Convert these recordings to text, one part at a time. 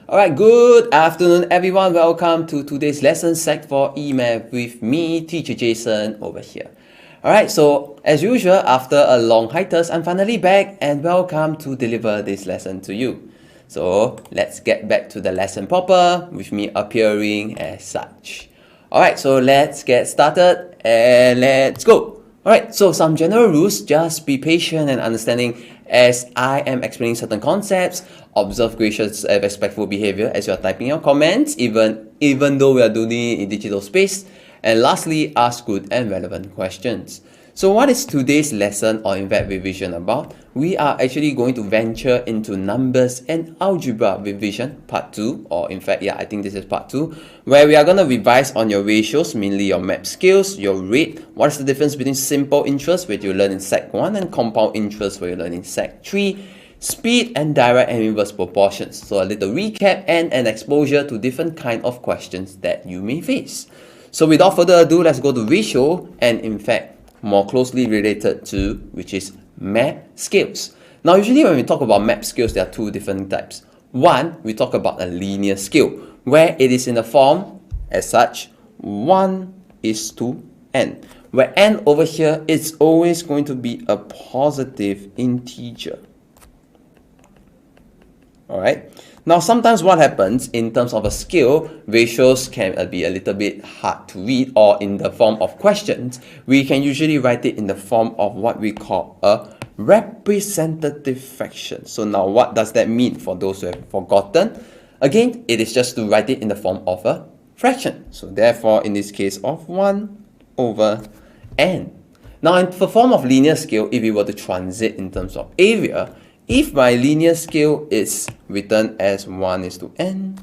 Alright, good afternoon everyone. Welcome to today's lesson Sec 4 E-Math with me, Teacher Jason over here. Alright, so as usual, after a long hiatus, I'm finally back and welcome to deliver this lesson to you. So let's get back to the lesson proper with me appearing as such. Alright, so let's get started and let's go. Alright, so some general rules, just be patient and understanding as I am explaining certain concepts. Observe gracious and respectful behavior as you are typing your comments, even though we are doing it in digital space. And lastly, ask good and relevant questions. So what is today's lesson or in fact revision about? We are actually going to venture into numbers and algebra revision part 2, or in fact, I think this is part 2, where we are going to revise on your ratios, mainly your math skills, your rate, what is the difference between simple interest, which you learn in Sec 1, and compound interest, where you learn in Sec 3, speed and direct and inverse proportions. So a little recap and an exposure to different kind of questions that you may face. So without further ado, let's go to ratio and in fact, more closely related to, which is math skills. Now, usually when we talk about math skills, there are two different types. One, we talk about a linear scale, where it is in the form, as such, 1:n, where n over here is always going to be a positive integer. Alright. Now, sometimes what happens in terms of a scale, ratios can be a little bit hard to read, or in the form of questions, we can usually write it in the form of what we call a representative fraction. So now what does that mean for those who have forgotten? Again, it is just to write it in the form of a fraction. So therefore, in this case of 1/n. Now, in the form of linear scale, if we were to transit in terms of area, if my linear scale is written as 1:n,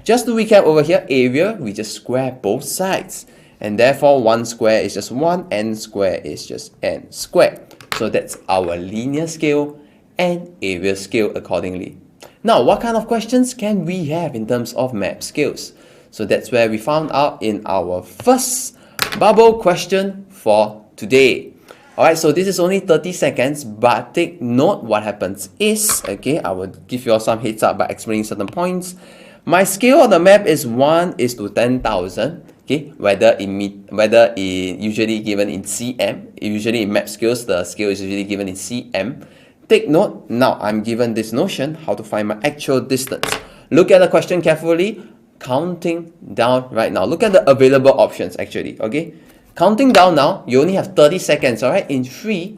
just to recap over here, area, we just square both sides. And therefore, 1 square is just 1, n square is just n squared. So that's our linear scale and area scale accordingly. Now, what kind of questions can we have in terms of math skills? So that's where we found out in our first bubble question for today. Alright, so this is only 30 seconds, but take note what happens is, okay, I will give you all some heads up by explaining certain points. My scale of the map is 1:10,000, okay, whether usually given in cm, usually in map skills, the scale is usually given in cm. Take note, now I'm given this notion, how to find my actual distance. Look at the question carefully, counting down right now. Look at the available options actually, okay? Counting down now, you only have 30 seconds, alright? In 3,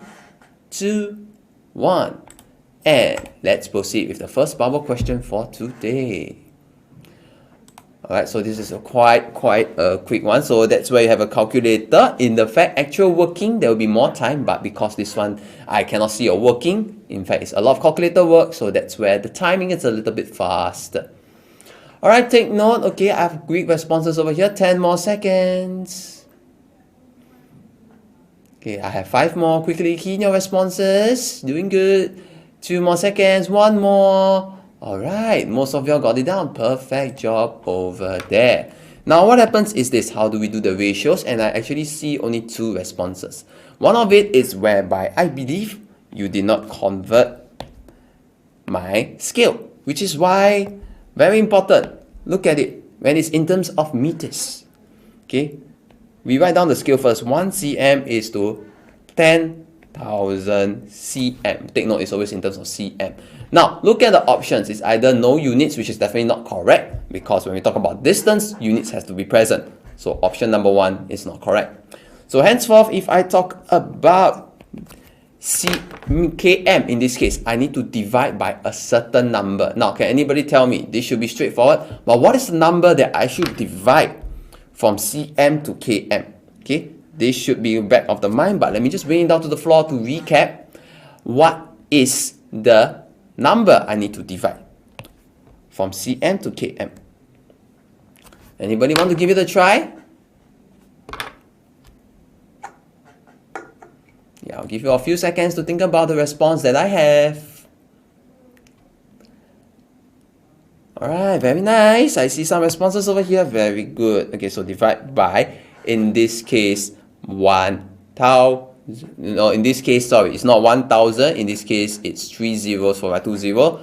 2, 1. And let's proceed with the first bubble question for today. Alright, so this is a quite a quick one. So that's where you have a calculator. In the fact, actual working, there will be more time, but because this one, I cannot see your working. In fact, it's a lot of calculator work, so that's where the timing is a little bit faster. Alright, take note. Okay, I have Greek responses over here. 10 more seconds. Okay, I have 5 more. Quickly key in your responses. Doing good. 2 more seconds. 1 more. Alright, most of y'all got it down. Perfect job over there. Now, what happens is this. How do we do the ratios? And I actually see only 2 responses. One of it is whereby I believe you did not convert my scale, which is why, very important, look at it. When it's in terms of meters. Okay. We write down the scale first. 1 cm is to 10,000 cm. Take note, it's always in terms of cm. Now, look at the options. It's either no units, which is definitely not correct, because when we talk about distance, units has to be present. So option number 1 is not correct. So henceforth, if I talk about km in this case, I need to divide by a certain number. Now, can anybody tell me? This should be straightforward. But what is the number that I should divide from cm to km? Okay, this should be back of the mind, but let me just bring it down to the floor to recap. What is the number I need to divide from cm to km? Anybody want to give it a try? Yeah, I'll give you a few seconds to think about the response that I have. Alright, very nice. I see some responses over here. Very good. Okay, so divide by, in this case, 1,000. No, in this case, sorry, it's not 1,000. In this case, it's 3 zeros for my 2 0.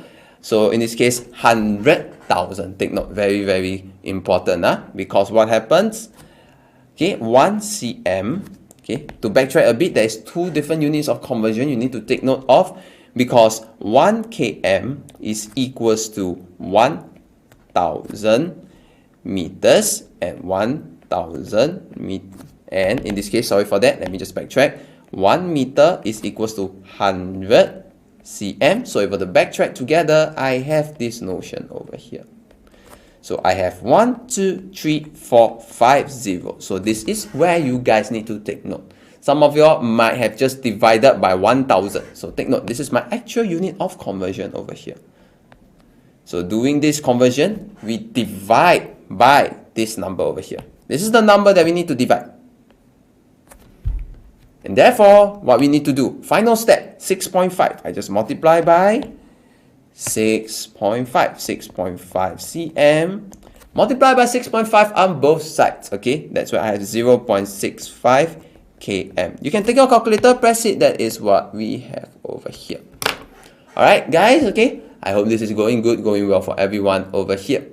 So in this case, 100,000. Take note, very, very important, because what happens, okay, 1 cm, okay, to backtrack a bit, there's two different units of conversion you need to take note of, because 1 km is equals to 1,000 meters and 1,000 meters. And in this case, sorry for that, let me just backtrack. 1 meter is equals to 100 cm. So if I backtrack together, I have this notion over here. So I have 1, 2, 3, 4, 5, 0. So this is where you guys need to take note. Some of you might have just divided by 1,000. So take note, this is my actual unit of conversion over here. So doing this conversion, we divide by this number over here. This is the number that we need to divide. And therefore, what we need to do, final step, 6.5. I just multiply by 6.5. 6.5 cm. Multiply by 6.5 on both sides. Okay, that's why I have 0.65 km. You can take your calculator, press it. That is what we have over here. Alright, guys, okay. I hope this is going good, going well for everyone over here.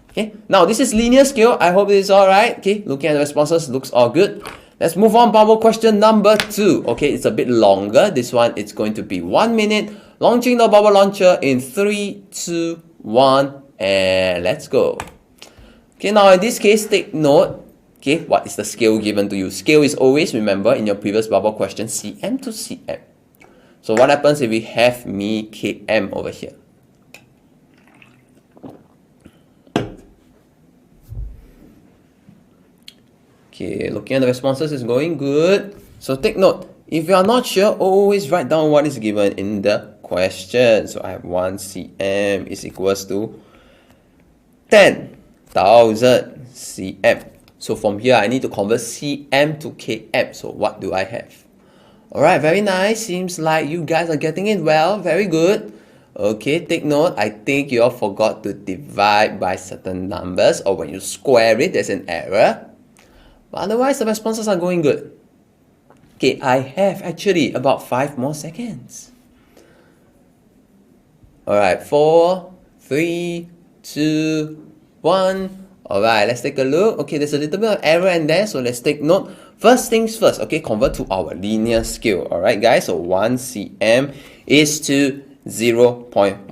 Okay, now this is linear scale. I hope this is alright. Okay, looking at the responses, looks all good. Let's move on. Bubble question number 2. Okay, it's a bit longer. This one, it's going to be 1 minute. Launching the bubble launcher in 3, 2, 1, and let's go. Okay, now in this case, take note. Okay, what is the scale given to you? Scale is always, remember, in your previous bubble question, cm to cm. So what happens if we have km over here? Okay, looking at the responses is going good. So take note, if you are not sure, always write down what is given in the question. So I have 1 cm is equals to 10,000 cm. So from here, I need to convert cm to km. So what do I have? Alright, very nice. Seems like you guys are getting it well. Very good. Okay, take note. I think you all forgot to divide by certain numbers, or when you square it, there's an error. But otherwise, the responses are going good. Okay, I have actually about 5 more seconds. Alright, 4, 3, 2, 1. Alright, let's take a look. Okay, there's a little bit of error in there, so let's take note. First things first, okay, convert to our linear scale. Alright, guys, so 1 cm is to 0.1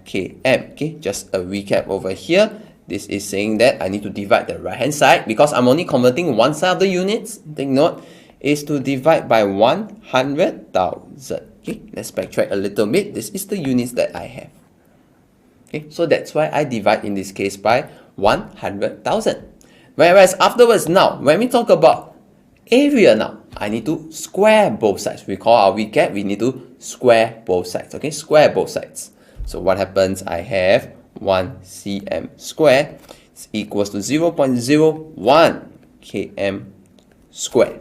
km. Okay, just a recap over here. This is saying that I need to divide the right hand side because I'm only converting one side of the units. Take note, is to divide by 100,000. Okay, let's backtrack a little bit. This is the units that I have. Okay, so that's why I divide in this case by 100,000. Whereas afterwards, now, when we talk about area now, I need to square both sides. Recall our recap, we need to square both sides. Okay, square both sides. So what happens? I have 1 cm square is equals to 0.01 km square.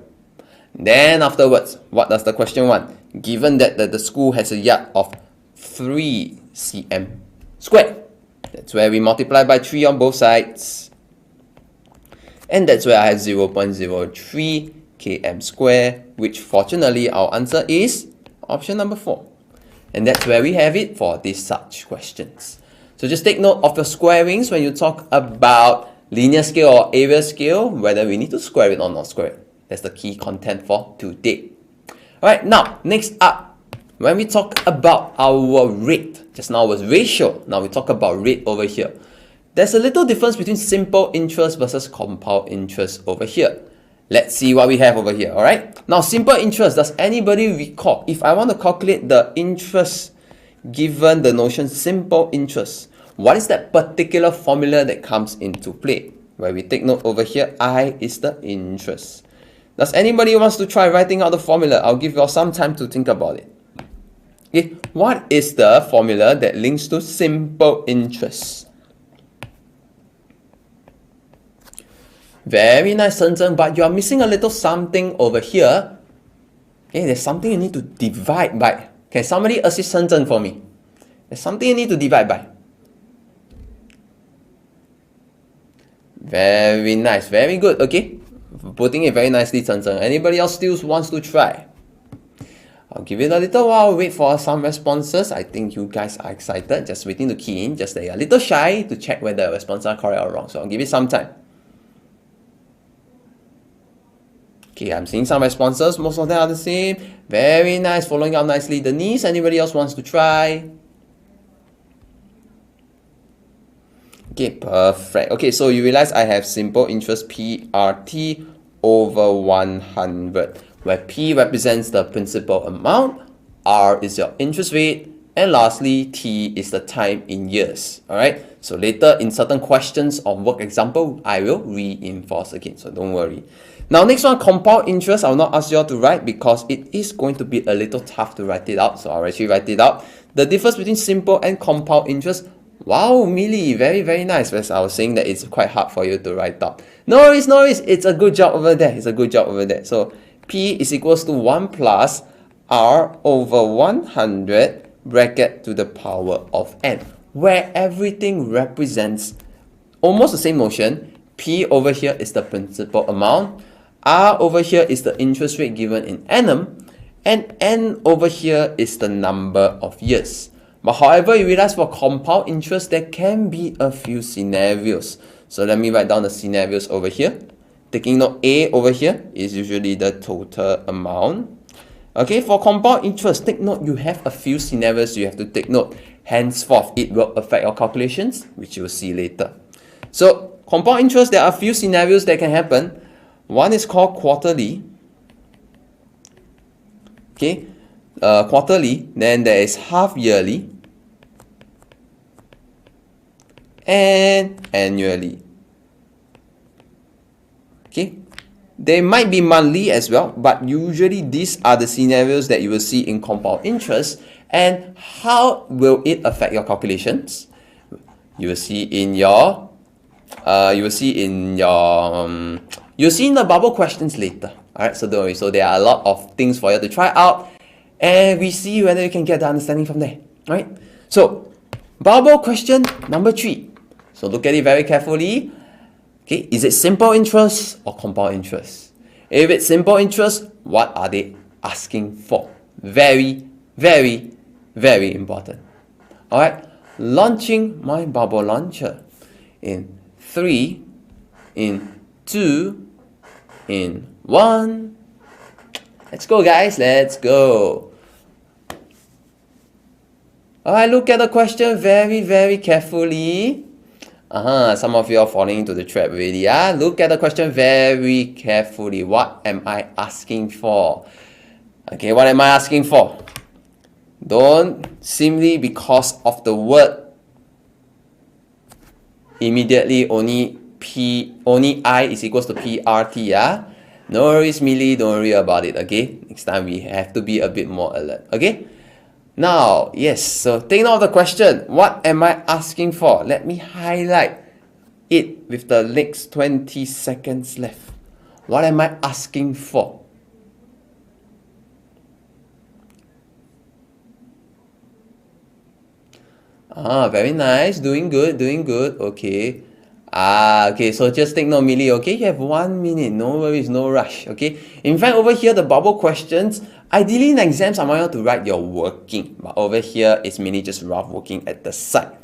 Then afterwards, what does the question want? Given that the school has a yard of 3 cm square, that's where we multiply by 3 on both sides. And that's where I have 0.03 km square, which fortunately our answer is option number 4. And that's where we have it for these such questions. So just take note of your squarings when you talk about linear scale or area scale, whether we need to square it or not square it. That's the key content for today. Alright, now next up, when we talk about our rate, just now was ratio, now we talk about rate over here. There's a little difference between simple interest versus compound interest over here. Let's see what we have over here, alright? Now simple interest, does anybody recall, if I want to calculate the interest given the notion simple interest, what is that particular formula that comes into play? Where we take note over here, I is the interest. Does anybody wants to try writing out the formula? I'll give you all some time to think about it. Okay, what is the formula that links to simple interest? Very nice, Shenzhen, but you are missing a little something over here. Okay, there's something you need to divide by. Can somebody assist Shenzhen for me? There's something you need to divide by. Very nice, very good. Okay, putting it very nicely, Shenzhen. Anybody else still wants to try? I'll give it a little while, wait for some responses. I think you guys are excited, just waiting to key in, just that you're a little shy to check whether the responses are correct or wrong. So I'll give it some time. Okay, I'm seeing some responses, most of them are the same. Very nice, following up nicely. Denise, anybody else wants to try? Okay, perfect. Okay, so you realize I have simple interest PRT over 100, where P represents the principal amount, R is your interest rate, and lastly, T is the time in years. Alright, so later in certain questions of work example, I will reinforce again, so don't worry. Now, next one, compound interest. I will not ask you all to write because it is going to be a little tough to write it out, so I'll actually write it out. The difference between simple and compound interest. Wow, Millie, very, very nice. As I was saying that it's quite hard for you to write out. No worries, no worries. It's a good job over there. It's a good job over there. So, P is equals to 1 plus R over 100 bracket to the power of N, where everything represents almost the same notion. P over here is the principal amount. R over here is the interest rate given in annum. And N over here is the number of years. But however, you realize for compound interest, there can be a few scenarios. So let me write down the scenarios over here. Taking note, A over here is usually the total amount. Okay, for compound interest, take note, you have a few scenarios you have to take note. Henceforth, it will affect your calculations, which you will see later. So, compound interest, there are a few scenarios that can happen. One is called quarterly. Okay, quarterly, then there is half yearly, and annually. Okay, they might be monthly as well, but usually these are the scenarios that you will see in compound interest. And how will it affect your calculations? You will see in your you'll see in the bubble questions later. Alright, so don't worry. So there are a lot of things for you to try out, and we see whether you can get the understanding from there. Right? So bubble question number 3. So look at it very carefully. Okay, is it simple interest or compound interest? If it's simple interest, what are they asking for? Very, very, very important. Alright, launching my bubble launcher in 3, in 2, in 1. Let's go, guys, let's go. Alright, look at the question very, very carefully. Some of you are falling into the trap already. Look at the question very carefully. What am I asking for? Okay, what am I asking for? Don't simply because of the word immediately only I is equals to PRT. No worries, Millie, don't worry about it. Okay, next time we have to be a bit more alert. Okay. Now, yes, so take note of the question. What am I asking for? Let me highlight it with the next 20 seconds left. What am I asking for? Very nice. Doing good, doing good. Okay. Okay, so just take note, Millie, okay? You have 1 minute, no worries, no rush, okay? In fact, over here, the bubble questions, ideally in exams, I want you to write your working, but over here, it's mainly just rough working at the side,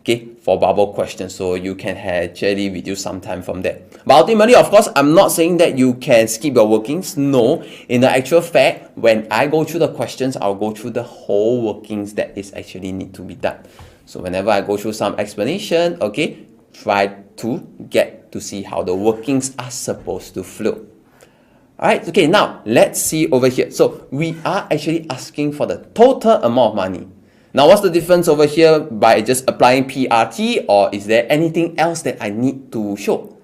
okay, for bubble questions, so you can actually reduce some time from there. But ultimately, of course, I'm not saying that you can skip your workings. No, in the actual fact, when I go through the questions, I'll go through the whole workings that is actually need to be done. So whenever I go through some explanation, okay, try to get to see how the workings are supposed to flow. Alright, okay, now let's see over here. So we are actually asking for the total amount of money. Now what's the difference over here by just applying PRT, or is there anything else that I need to show?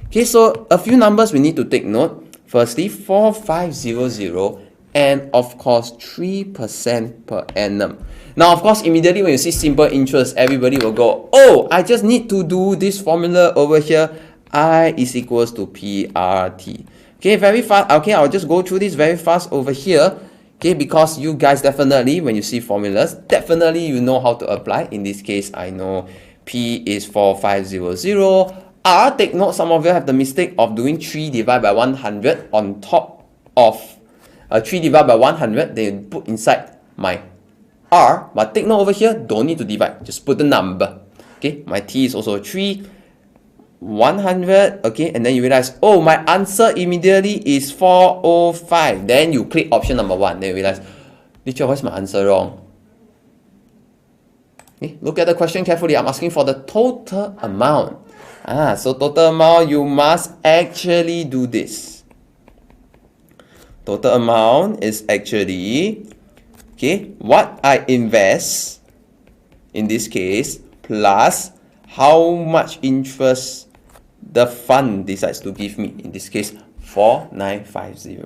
Okay, so a few numbers we need to take note. Firstly, 4500 and of course 3% per annum. Now, of course, immediately when you see simple interest, everybody will go, oh, I just need to do this formula over here. I is equals to PRT. Okay, very fast. Okay, I'll just go through this very fast over here. Okay, because you guys definitely, when you see formulas, definitely you know how to apply. In this case, I know P is 4500. R, take note, some of you have the mistake of doing 3 divided by 100 on top of 3 divided by 100, then put inside my R, but take note over here, don't need to divide, just put the number. Okay, my T is also 3, 100, okay, and then you realize, oh, my answer immediately is 405. Then you click option number 1, then you realize, teacher, what's my answer wrong? Okay, look at the question carefully. I'm asking for the total amount. So total amount, you must actually do this. Total amount is actually, okay, what I invest, in this case, plus how much interest the fund decides to give me. In this case, 4950.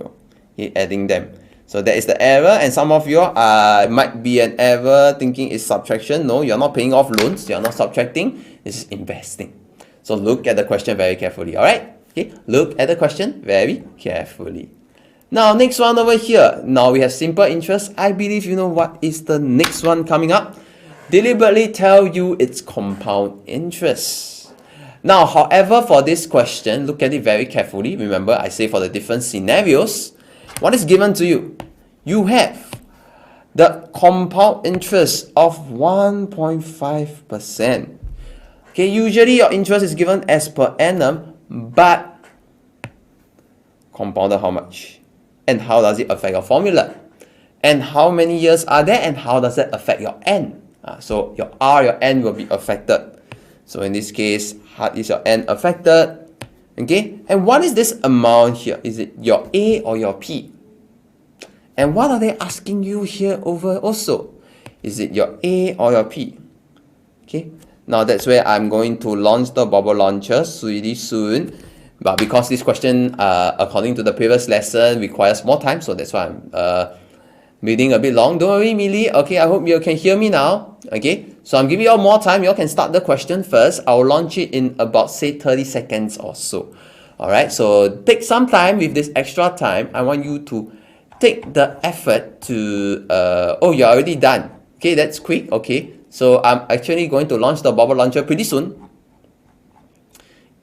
Okay, adding them. So that is the error, and some of you might be an error thinking it's subtraction. No, you're not paying off loans, you're not subtracting, this is investing. So look at the question very carefully, alright? Okay, look at the question very carefully. Now, next one over here. Now we have simple interest. I believe you know what is the next one coming up. Deliberately tell you it's compound interest. Now, however, for this question, look at it very carefully. Remember, I say for the different scenarios, what is given to you? You have the compound interest of 1.5%. Okay, usually your interest is given as per annum, but compounded how much? And how does it affect your formula? And how many years are there? And how does that affect your N? So your R, your N will be affected. So in this case, how is your N affected? Okay, and what is this amount here? Is it your A or your P? And what are they asking you here over also? Is it your A or your P? Okay, now that's where I'm going to launch the bubble launcher really soon. But because this question, according to the previous lesson, requires more time, so that's why I'm reading a bit long. Don't worry, Millie. Okay, I hope you can hear me now. Okay, so I'm giving you all more time. You all can start the question first. I'll launch it in about, say, 30 seconds or so. Alright, so take some time. With this extra time, I want you to take the effort to... oh, you're already done. Okay, that's quick. Okay, so I'm actually going to launch the bubble launcher pretty soon.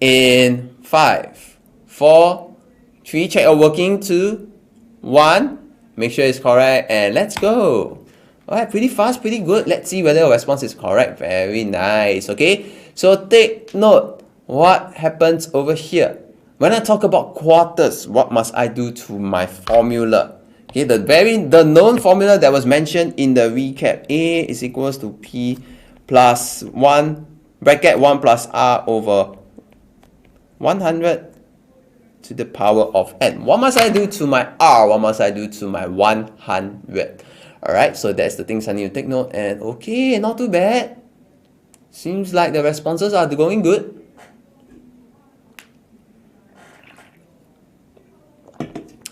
In 5, 4, 3, check your working, 2, 1, make sure it's correct, and let's go. Alright, pretty fast, pretty good. Let's see whether your response is correct. Very nice. Okay, so take note what happens over here. When I talk about quarters, what must I do to my formula? Okay, the known formula that was mentioned in the recap. A is equals to P plus 1 bracket 1 plus R over 100 to the power of N. What must I do to my R? What must I do to my 100? Alright, so that's the things I need to take note. And okay, not too bad. Seems like the responses are going good.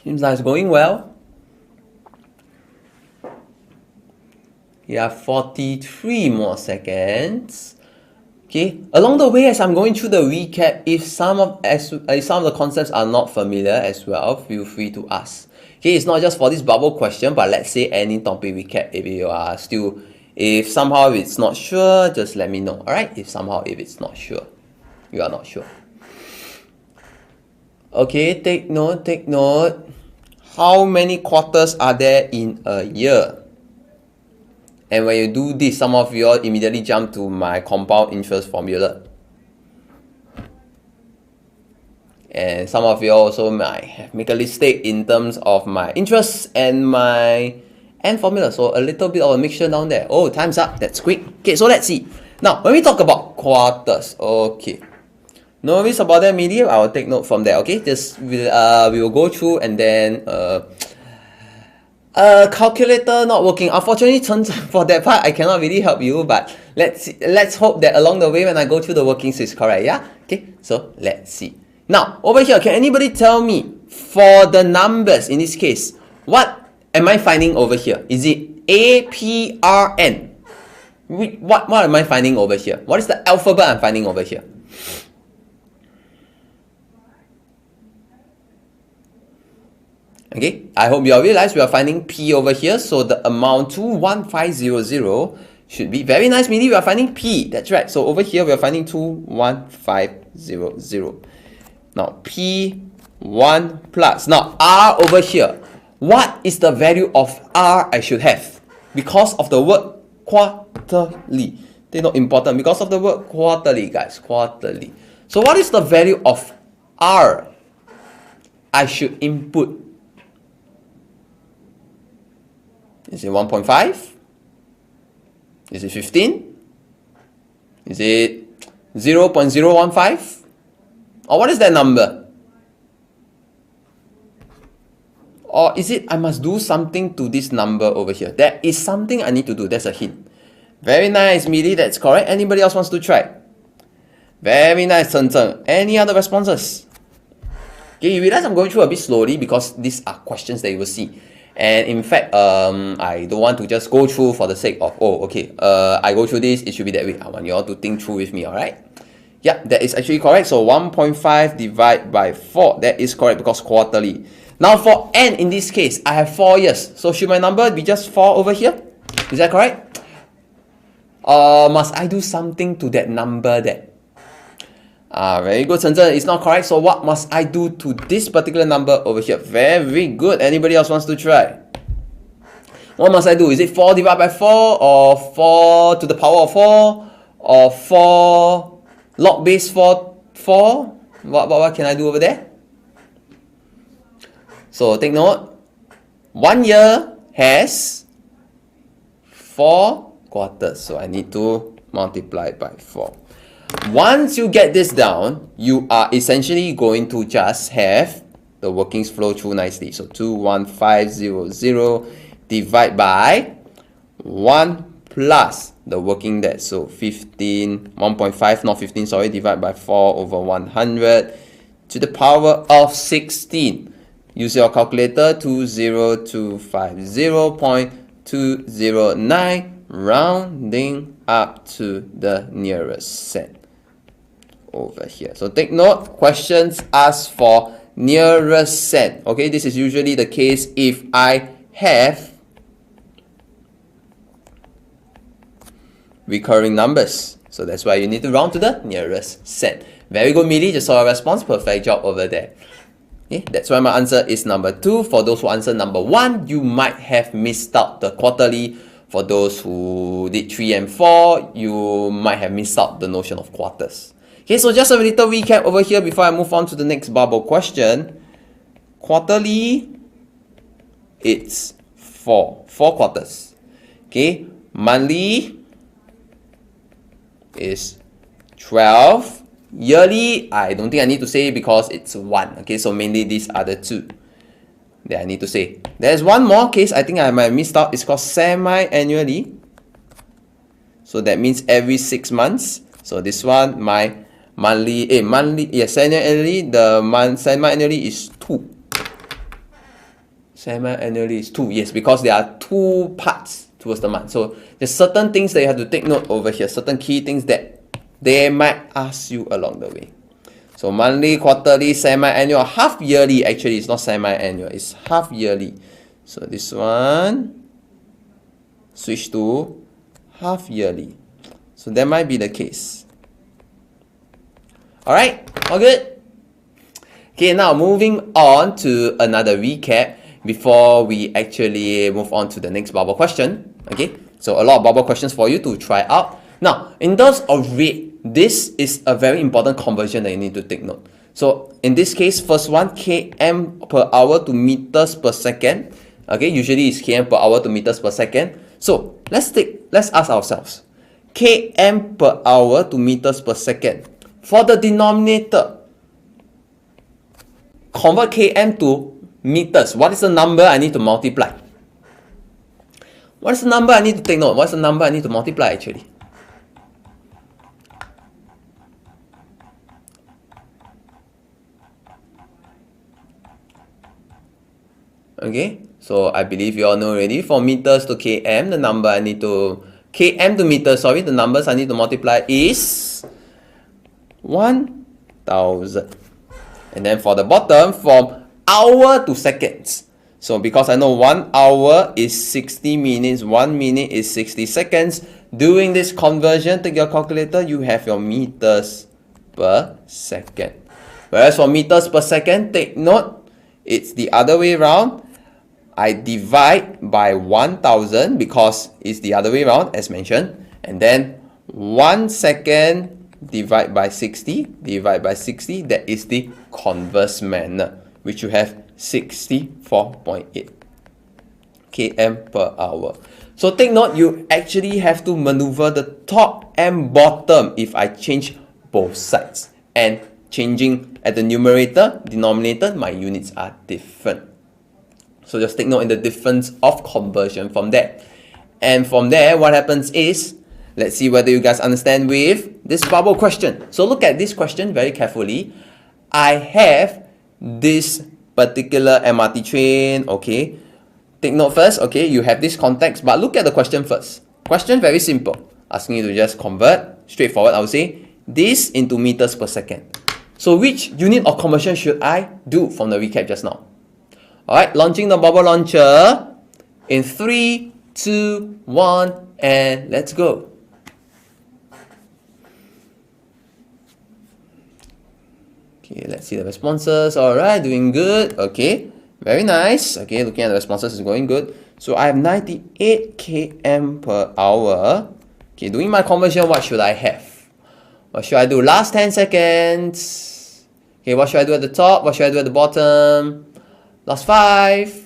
Seems like it's going well. Yeah, 43 more seconds. Okay, along the way as I'm going through the recap, if some of the concepts are not familiar as well, feel free to ask. Okay, it's not just for this bubble question, but let's say any topic recap, if somehow it's not sure, just let me know. Alright, if it's not sure, you are not sure. Okay, take note. How many quarters are there in a year? And when you do this, some of you all immediately jump to my compound interest formula. And some of you also might make a mistake in terms of my interest and my N formula. So a little bit of a mixture down there. Oh, time's up. That's quick. Okay, so let's see. Now, when we talk about quarters, okay. No worries about that, media. I will take note from there. Okay, just we will go through and then calculator not working. Unfortunately, for that part, I cannot really help you. But let's hope that along the way when I go through the workings is correct. Yeah. Okay. So let's see. Now over here, can anybody tell me for the numbers in this case, what am I finding over here? Is it A, P, R, N? What am I finding over here? What is the alphabet I'm finding over here? Okay, I hope you all realize we are finding P over here, so the amount 21500 should be very nice, meaning we are finding P. That's right. So over here we are finding 21500. Now P1 plus. Now R over here. what is the value of R I should have? Because of the word quarterly. They're not important because of the word quarterly, guys. Quarterly. So what is the value of R I should input? Is it 1.5? Is it 15? Is it 0.015? Or what is that number? Or is it I must do something to this number over here? There is something I need to do. That's a hint. Very nice, Mili. That's correct. Anybody else wants to try? Very nice, Chen Zheng. Any other responses? Okay, you realize I'm going through a bit slowly because these are questions that you will see. And in fact, I don't want to just go through for the sake of, oh, okay, I go through this, it should be that way. I want you all to think through with me, alright? Yeah, that is actually correct. So 1.5 divided by 4. That is correct because quarterly. Now for n in this case, I have 4 years. So should my number be just 4 over here? Is that correct? Or must I do something to that number there? Very good, Chen Zhen. It's not correct. So what must I do to this particular number over here? Very good. Anybody else wants to try? What must I do? Is it 4 divided by 4? Or 4 to the power of 4? Or 4 log base 4? What can I do over there? So take note. 1 year has 4 quarters. So I need to multiply by 4. Once you get this down, you are essentially going to just have the workings flow through nicely. So 21500 divide by 1 plus the working there. So 1.5, not 15, sorry, divide by 4 over 100 to the power of 16. Use your calculator, 20250.209, rounding up to the nearest cent over here. So take note, questions ask for nearest cent. Okay, this is usually the case if I have recurring numbers. So that's why you need to round to the nearest cent. Very good, Mili. Just saw a response. Perfect job over there. Okay, that's why my answer is number 2. For those who answer number 1, you might have missed out the quarterly. For those who did 3 and 4, you might have missed out the notion of quarters. Okay, so just a little recap over here before I move on to the next bubble question. Quarterly, it's 4 quarters. Okay, monthly is 12. Yearly, I don't think I need to say because it's 1. Okay, so mainly these are the 2 that I need to say. There's one more case I think I might have missed out. It's called semi-annually. So that means every 6 months. So this one, my semi-annually, semi-annually is 2. Semi-annually is 2, yes, because there are 2 parts towards the month. So there's certain things that you have to take note over here, certain key things that they might ask you along the way. So monthly, quarterly, semi-annual, half-yearly, actually it's not semi-annual, it's half-yearly. So this one, switch to half-yearly. So that might be the case. Alright, all good? Okay, now moving on to another recap before we actually move on to the next bubble question. Okay, so a lot of bubble questions for you to try out. Now, in terms of rate, this is a very important conversion that you need to take note. So in this case, first one, km per hour to meters per second. Okay, usually it's km per hour to meters per second. So let's ask ourselves, km per hour to meters per second. For the denominator, convert km to meters. What is the number I need to multiply? What is the number I need to take note? What is the number I need to multiply actually? Okay, so I believe you all know already. For meters to km, the number I need to km to meters, sorry, the numbers I need to multiply is 1000. And then for the bottom, from hour to seconds. So because I know 1 hour is 60 minutes, 1 minute is 60 seconds. Doing this conversion, take your calculator, you have your meters per second. Whereas for meters per second, take note, it's the other way around. I divide by 1000 because it's the other way around as mentioned, and then 1 second divide by 60, that is the converse manner, which you have 64.8 km per hour. So take note, you actually have to maneuver the top and bottom if I change both sides, and changing at the numerator, denominator, my units are different. So just take note in the difference of conversion from there. And from there, what happens is, let's see whether you guys understand with this bubble question. So look at this question very carefully. I have this particular MRT train, okay. Take note first, okay, you have this context, but look at the question first. Question very simple, asking you to just convert, straightforward, I would say, this into meters per second. So which unit of conversion should I do from the recap just now? Alright, launching the bubble launcher in 3, 2, 1, and let's go. Okay, let's see the responses. Alright, doing good. Okay, very nice. Okay, looking at the responses is going good. So I have 98 km per hour. Okay, doing my conversion, what should I have? What should I do? Last 10 seconds. Okay, what should I do at the top? What should I do at the bottom? Last 5.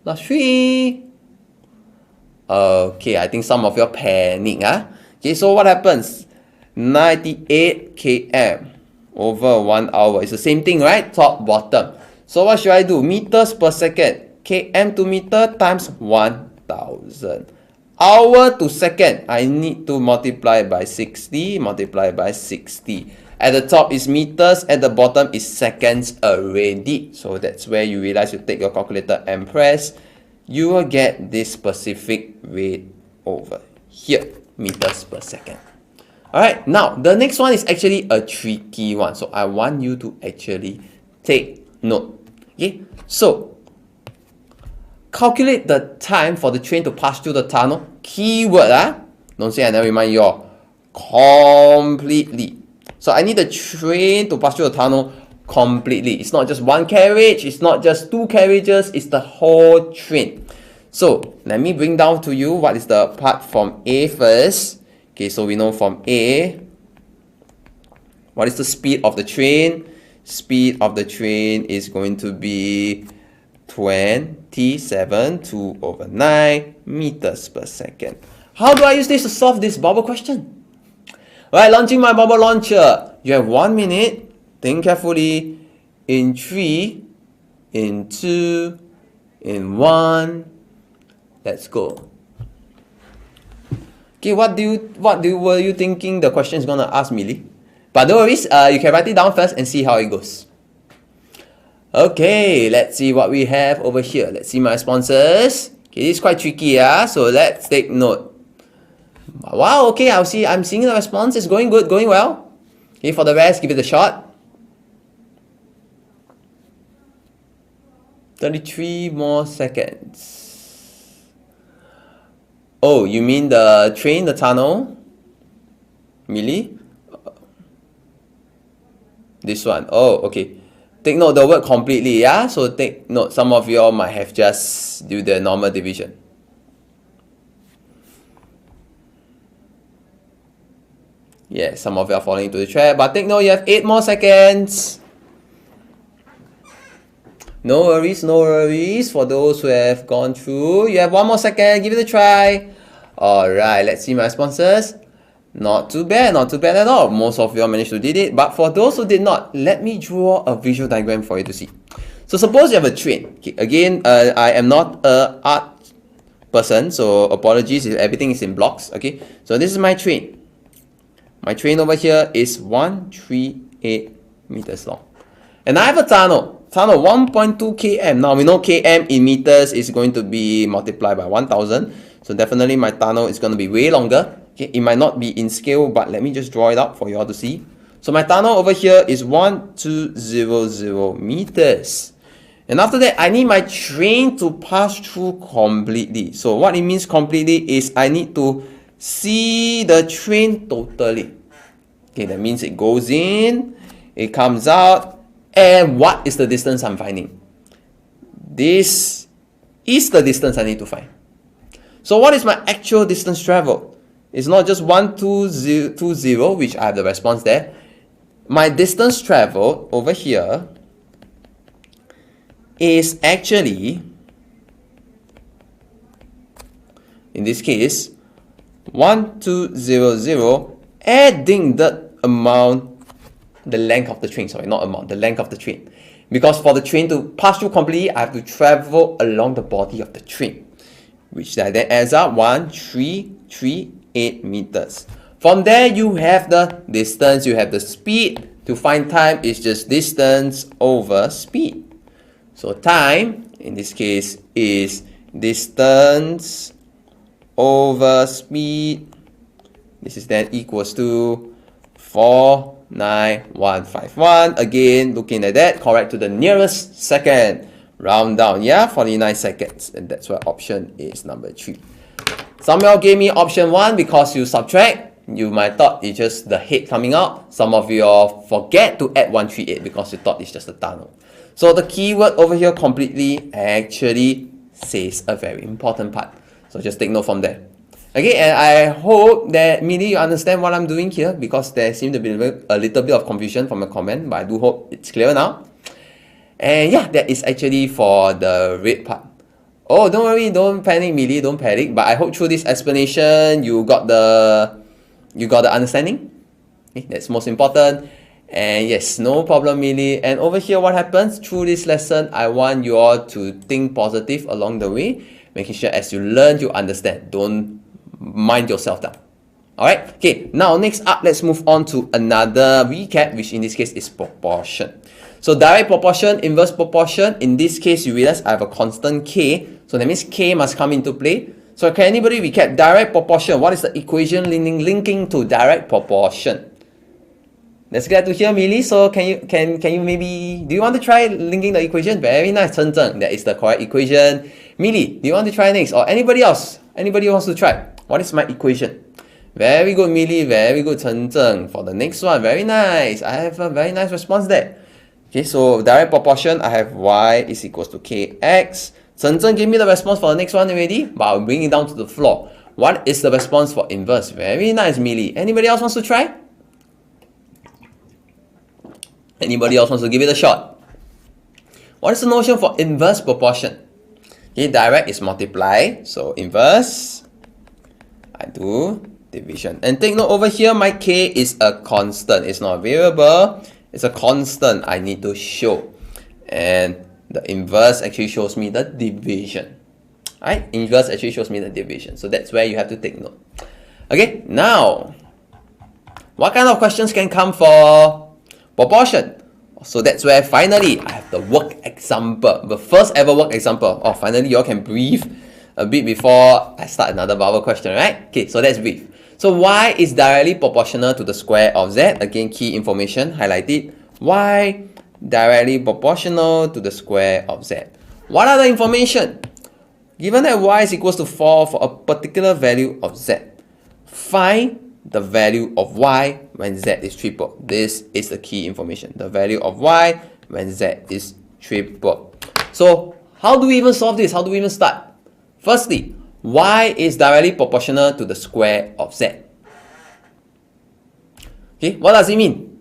Last 3. Okay, I think some of you panic. Okay, so what happens? 98 km over 1 hour. It's the same thing, right? Top, bottom. So what should I do? Meters per second. Km to meter times 1000. Hour to second. I need to multiply by 60. Multiply by 60. At the top is meters, at the bottom is seconds already. So that's where you realize you take your calculator and press. You will get this specific rate over here, meters per second. Alright, now the next one is actually a tricky one. So I want you to actually take note. Okay, so calculate the time for the train to pass through the tunnel. Keyword, don't say I never remind you all. Completely. So I need the train to pass through the tunnel completely. It's not just one carriage, it's not just 2 carriages, it's the whole train. So let me bring down to you what is the part from A first. Okay, so we know from A, what is the speed of the train? Speed of the train is going to be 27, 2 over 9 meters per second. How do I use this to solve this bubble question? Alright, launching my bubble launcher. You have 1 minute. Think carefully. In 3, in 2, in 1. Let's go. Okay, what were you thinking the question is gonna ask, Millie? But don't worry, you can write it down first and see how it goes. Okay, let's see what we have over here. Let's see my responses. Okay, this is quite tricky, so let's take note. Wow, okay, I'm seeing the response. It's going good, going well. Okay, for the rest, give it a shot. 33 more seconds. Oh, you mean the train, the tunnel? Millie? This one. Oh, okay. Take note the word completely, so take note, some of you all might have just do the normal division. Yeah, some of you are falling into the trap, but take note, you have 8 more seconds. No worries, no worries. For those who have gone through, you have 1 more second, give it a try. Alright, let's see my responses. Not too bad at all. Most of you all managed to did it, but for those who did not, let me draw a visual diagram for you to see. So suppose you have a train. Okay, again, I am not an art person, so apologies if everything is in blocks. Okay, so this is my train. My train over here is 138 meters long. And I have a tunnel 1.2 km. Now we know km in meters is going to be multiplied by 1000. So definitely my tunnel is going to be way longer. Okay, it might not be in scale, but let me just draw it up for you all to see. So my tunnel over here is 1200 meters. And after that, I need my train to pass through completely. So what it means completely is I need to see the train totally. Okay, that means it goes in, it comes out, and what is the distance I'm finding? This is the distance I need to find. So what is my actual distance traveled? It's not just 1220, which I have the response there. My distance traveled over here is actually, in this case, 1200, adding the amount, the length of the train, sorry, not amount, the length of the train. Because for the train to pass through completely, I have to travel along the body of the train, which then adds up 1338 meters. From there, you have the distance, you have the speed. To find time is just distance over speed. So time, in this case, is distance over speed. This is then equals to 49151. Again, looking at that, correct to the nearest second. Round down, yeah, 49 seconds. And that's why option is number 3. Some of you all gave me option 1 because you subtract. You might thought it's just the head coming out. Some of you all forget to add 138 because you thought it's just a tunnel. So the keyword over here completely actually says a very important part. So just take note from there. Okay, and I hope that Millie, you understand what I'm doing here, because there seemed to be a little bit of confusion from a comment, but I do hope it's clear now. And yeah, that is actually for the red part. Oh, don't worry, don't panic, Millie, don't panic. But I hope through this explanation you got the understanding. Okay, that's most important. And yes, no problem, Millie. And over here, what happens through this lesson, I want you all to think positive along the way, making sure as you learn, you understand. Don't mind yourself down. Alright, okay, now next up, let's move on to another recap, which in this case is proportion. So direct proportion, inverse proportion. In this case, you realize I have a constant k. So that means k must come into play. So can anybody recap direct proportion? What is the equation linking to direct proportion? That's glad to hear, Millie. So can you maybe, do you want to try linking the equation? Very nice, Chen Zheng. That is the correct equation. Millie, do you want to try next? Or anybody else? Anybody wants to try? What is my equation? Very good, Millie. Very good, Chen Zheng. For the next one, very nice. I have a very nice response there. Okay, so direct proportion, I have y is equals to kx. Chen Zheng gave me the response for the next one already, but I'll bring it down to the floor. What is the response for inverse? Very nice, Millie. Anybody else wants to try? Anybody else wants to give it a shot? What is the notion for inverse proportion? Okay, direct is multiply, so inverse, I do division. And take note over here, my k is a constant. It's not a variable, it's a constant I need to show. And the inverse actually shows me the division. Alright, inverse actually shows me the division. So that's where you have to take note. Okay, now, what kind of questions can come for proportion? So that's where finally I have the work example, the first ever work example. Oh, finally you all can breathe a bit before I start another bubble question, right? Okay, so let's breathe. So y is directly proportional to the square of z. Again, key information highlighted. Y directly proportional to the square of z. What are the information? Given that y is equals to 4 for a particular value of z, find the value of y when z is triple. This is the key information. The value of y when z is triple. So how do we even solve this? How do we even start? Firstly, y is directly proportional to the square of z. Okay, what does it mean?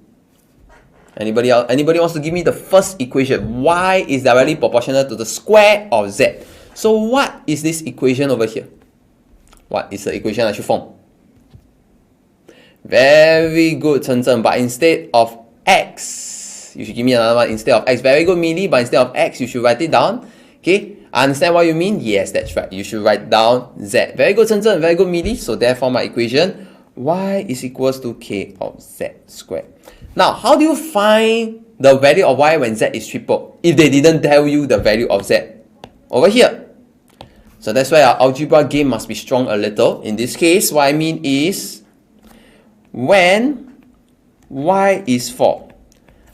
Anybody else? Anybody wants to give me the first equation? Y is directly proportional to the square of z. So what is this equation over here? What is the equation I should form? Very good, Chen Zheng. But instead of x, you should give me another one instead of x. Very good, Millie. But instead of x, you should write it down. Okay, I understand what you mean. Yes, that's right. You should write down z. Very good, Chen Zheng. Very good, Millie. So therefore, my equation y is equals to k of z squared. Now, how do you find the value of y when z is triple if they didn't tell you the value of z over here? So that's why our algebra game must be strong a little. In this case, what I mean is when y is 4,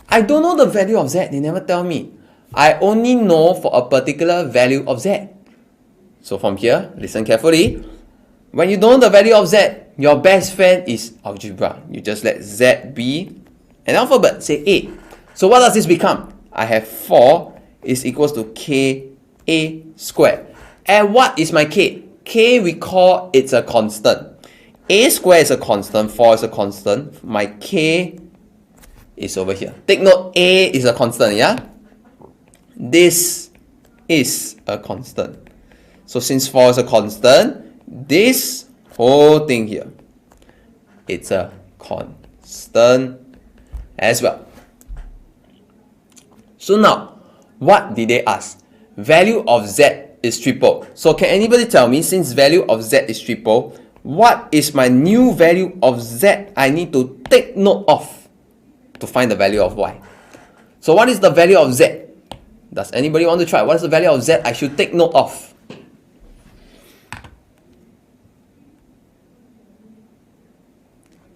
I don't know the value of z. They never tell me. I only know for a particular value of z. So from here, listen carefully. When you don't know the value of z, your best friend is algebra. You just let z be an alphabet, say A. So what does this become? I have 4 is equals to ka squared. And what is my k? K, we call it's a constant. A square is a constant, 4 is a constant. My k is over here. Take note, A is a constant, yeah? This is a constant. So since 4 is a constant, this whole thing here, it's a constant as well. So now, what did they ask? Value of z is triple. So can anybody tell me, since value of z is triple, what is my new value of z I need to take note of to find the value of y? So what is the value of z? Does anybody want to try? What is the value of z I should take note of?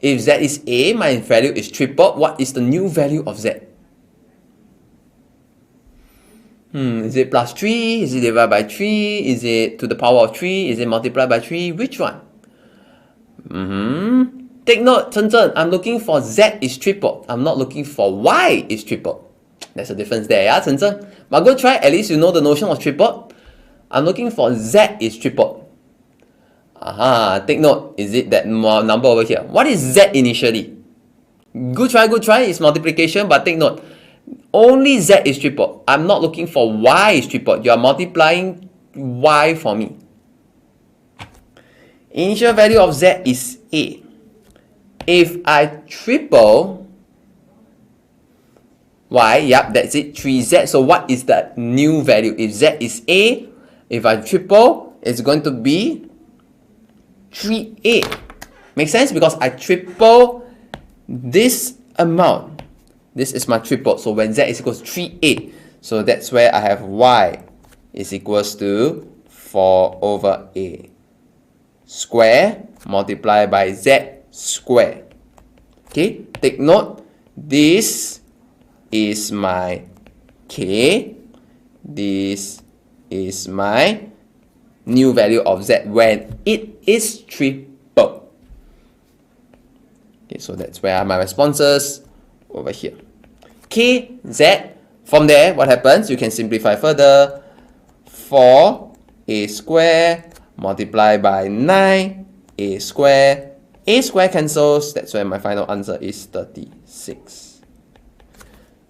If z is a, my value is triple, what is the new value of z? Is it plus 3? Is it divided by 3? Is it to the power of 3? Is it multiplied by 3? Which one? Take note, Chen Chen, I'm looking for z is triple. I'm not looking for y is triple. There's a difference there, yeah, Chen Chen? But go try, at least you know the notion of triple. I'm looking for z is triple. Take note, is it that number over here? What is z initially? Good try, it's multiplication, but take note, only z is triple. I'm not looking for y is triple. You are multiplying y for me. Initial value of z is a. If I triple y, yep, that's it, 3z. So what is the new value? If z is a, if I triple, it's going to be 3a. Makes sense? Because I triple this amount. This is my triple. So when z is equals to 3a, so that's where I have y is equals to 4 over a square multiplied by z square. Okay, take note, this is my k, this is my new value of z when it is triple. Okay, so that's where are my responses over here. K, z, from there, what happens? You can simplify further. 4a square multiplied by 9a square. A square cancels, that's why my final answer is 36.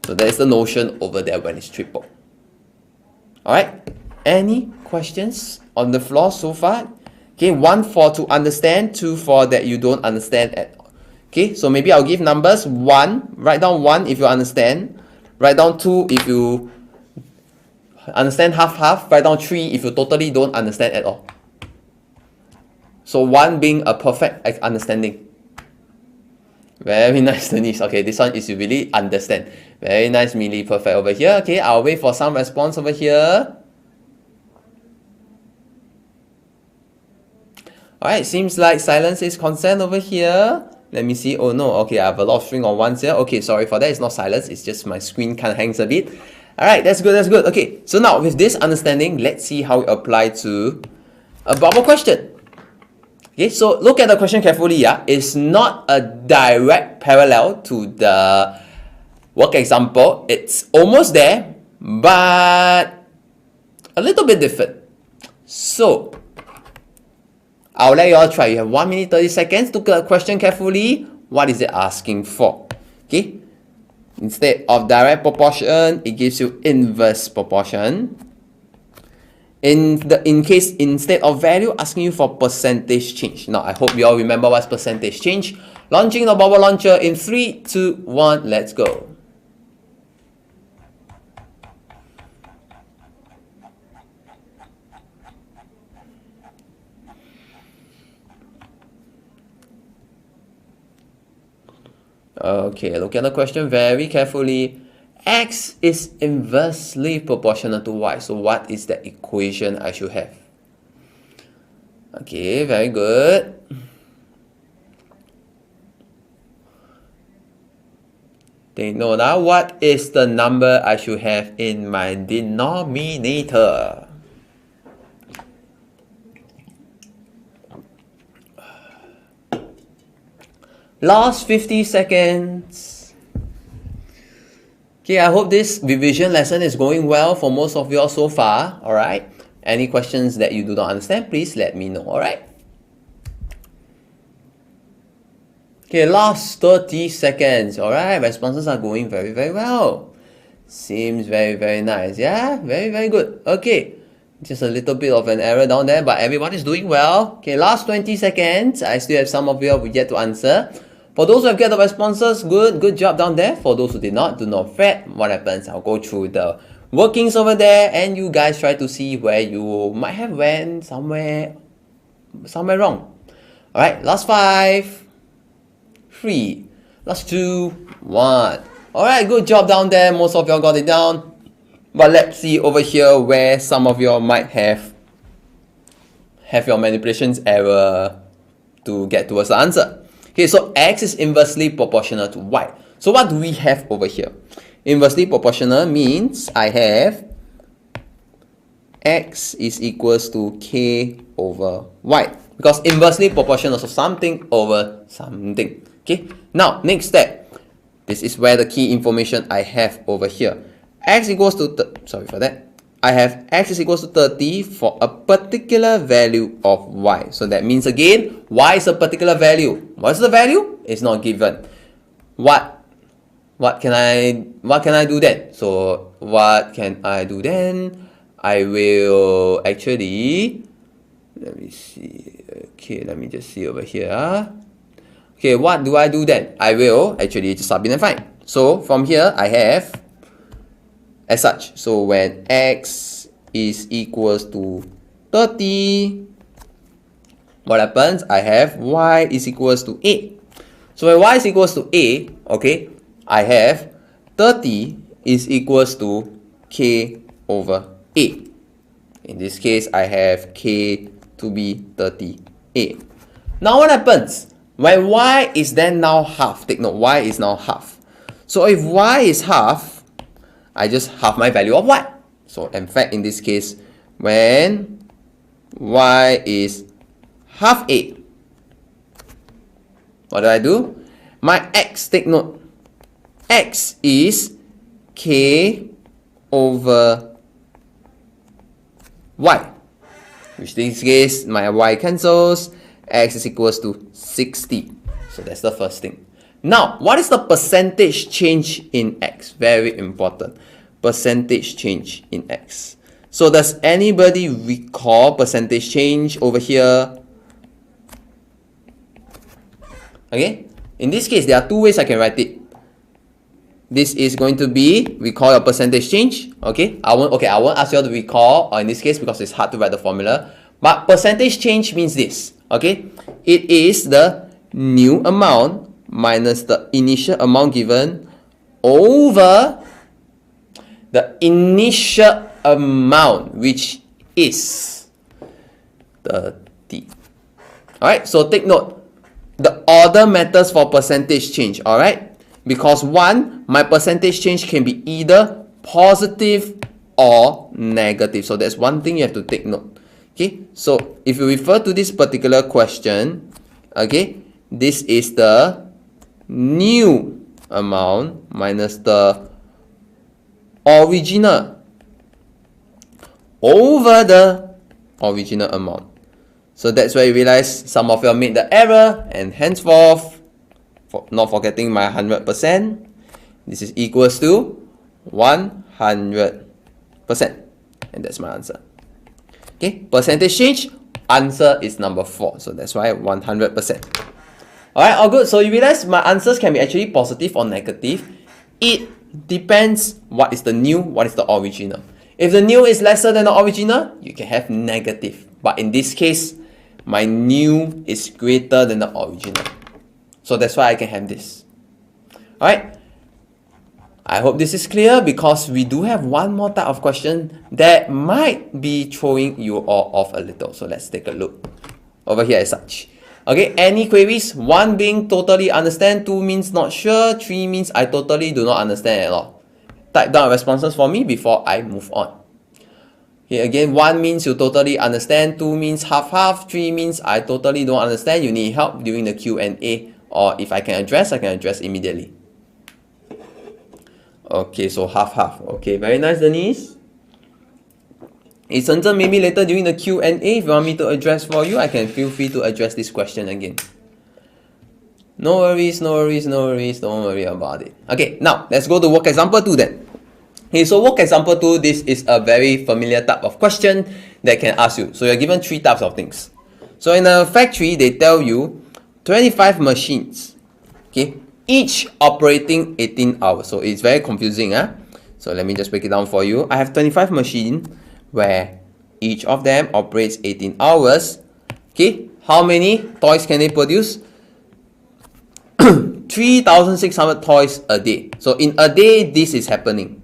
So that is the notion over there when it's triple. Alright, any questions on the floor so far? Okay, 1 for to understand, 2 for that you don't understand at all. Okay, so maybe I'll give numbers. 1, write down 1 if you understand. Write down 2 if you understand half-half. Write down 3 if you totally don't understand at all. So 1 being a perfect understanding. Very nice, Denise. Okay, this one is you really understand. Very nice, Millie. Perfect over here. Okay, I'll wait for some response over here. Alright, seems like silence is consent over here. Let me see. Oh no, okay, I have a lot of string on ones here. Okay, sorry for that. It's not silence. It's just my screen kind of hangs a bit. Alright, that's good, that's good. Okay, so now with this understanding, let's see how it applies to a bubble question. Okay, so look at the question carefully. Yeah, it's not a direct parallel to the work example. It's almost there, but a little bit different. So I'll let you all try. You have 1 minute 30 seconds. Look at the question carefully. What is it asking for? Okay, instead of direct proportion, it gives you inverse proportion. Instead of value, asking you for percentage change. Now, I hope you all remember what's percentage change. Launching the bubble launcher in 3, 2, 1, let's go. Okay, look at the question very carefully. X is inversely proportional to y. So what is the equation I should have? Okay, very good. Take note now, what is the number I should have in my denominator? Last 50 seconds. Okay, I hope this revision lesson is going well for most of you all so far. Alright. Any questions that you do not understand, please let me know, alright? Okay, last 30 seconds, alright? Responses are going very, very well. Seems very, very nice, yeah? Very, very good. Okay, just a little bit of an error down there, but everyone is doing well. Okay, last 20 seconds. I still have some of you who yet to answer. For those who have get the responses, good job down there. For those who did not, do not fret. What happens, I'll go through the workings over there and you guys try to see where you might have went somewhere wrong. Alright, last 5, 3, last 2, 1. Alright, good job down there. Most of y'all got it down. But let's see over here where some of y'all might have your manipulations error to get towards the answer. Okay, so x is inversely proportional to y. So what do we have over here? Inversely proportional means I have x is equals to k over y. Because inversely proportional is something over something. Okay, now next step. This is where the key information I have over here. X equals to, I have x is equals to 30 for a particular value of y. So that means again, y is a particular value. What's the value? It's not given. What can I do then? So what can I do then? I will actually, let me see. Okay, let me just see over here. Okay, what do I do then? I will actually just sub in and find. So from here, I have as such. So when x is equals to 30, what happens? I have y is equals to a. So when y is equals to a, okay, I have 30 is equals to k over a. In this case, I have k to be 30a. Now what happens? When y is then now half, take note, y is now half. So if y is half, I just half my value of y. So in fact, in this case, when y is half a, what do? My x, take note, x is k over y. Which in this case, my y cancels, x is equals to 60. So that's the first thing. Now, what is the percentage change in x? Very important. Percentage change in x. So does anybody recall percentage change over here? Okay, in this case, there are two ways I can write it. This is going to be, recall your percentage change. Okay, I won't ask you all to recall, or in this case, because it's hard to write the formula. But percentage change means this. Okay, it is the new amount minus the initial amount given over the initial amount, which is 30. Alright, so take note, the order matters for percentage change, alright? Because one, my percentage change can be either positive or negative. So that's one thing you have to take note. Okay, so if you refer to this particular question, okay, this is the new amount minus the original over the original amount. So that's why you realize some of you made the error, and henceforth, not forgetting my 100%, this is equals to 100%. And that's my answer. Okay, percentage change, answer is number 4. So that's why 100%. Alright, all good. So you realize my answers can be actually positive or negative. It depends what is the new, what is the original. If the new is lesser than the original, you can have negative. But in this case, my new is greater than the original. So that's why I can have this. Alright. I hope this is clear, because we do have one more type of question that might be throwing you all off a little. So let's take a look over here as such. Okay, any queries? 1 being totally understand, 2 means not sure, 3 means I totally do not understand at all. Type down responses for me before I move on. Okay, again, 1 means you totally understand, 2 means half-half, 3 means I totally don't understand, you need help during the Q&A, or if I can address, I can address immediately. Okay, so half-half. Okay, very nice, Denise. Hey, Shenzhen, maybe later during the Q&A, if you want me to address for you, I can feel free to address this question again. No worries, no worries, no worries. Don't worry about it. Okay, now let's go to work example 2 then. Okay, so work example 2, this is a very familiar type of question that can ask you. So you're given 3 types of things. So in a factory, they tell you 25 machines, okay, each operating 18 hours. So it's very confusing. So let me just break it down for you. I have 25 machines where each of them operates 18 hours. Okay, how many toys can they produce? 3,600 toys a day. So in a day, this is happening.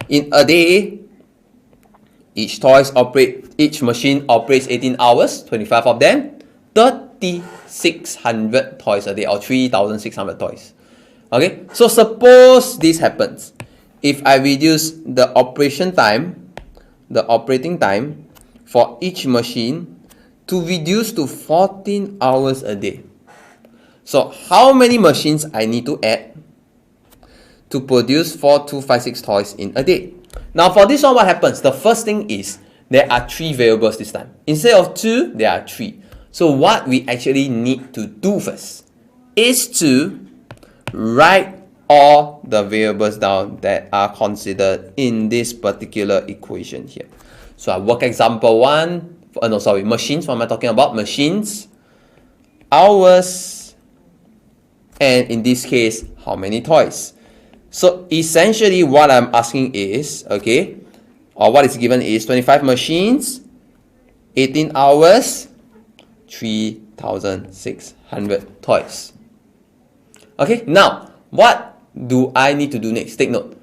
In a day, each machine operates 18 hours, 25 of them, 3,600 toys a day, or 3,600 toys. Okay, so suppose this happens. If I reduce the operating time for each machine to reduce to 14 hours a day. So how many machines I need to add to produce 4,256 toys in a day? Now for this one, what happens? The first thing is there are 3 variables this time. Instead of 2, there are 3. So what we actually need to do first is to write all the variables down that are considered in this particular equation here. So I work example 1, machines. What am I talking about? Machines, hours, and in this case, how many toys? So essentially what I'm asking is, okay, or what is given is 25 machines, 18 hours, 3,600 toys. Okay, now what do I need to do next? Take note.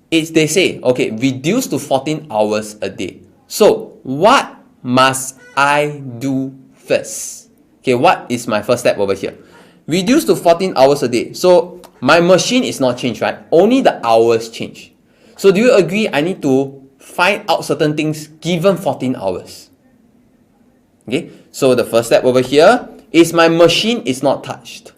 They say, okay, reduce to 14 hours a day. So what must I do first? Okay, what is my first step over here? Reduce to 14 hours a day. So my machine is not changed, right? Only the hours change. So do you agree I need to find out certain things given 14 hours? Okay, so the first step over here is my machine is not touched.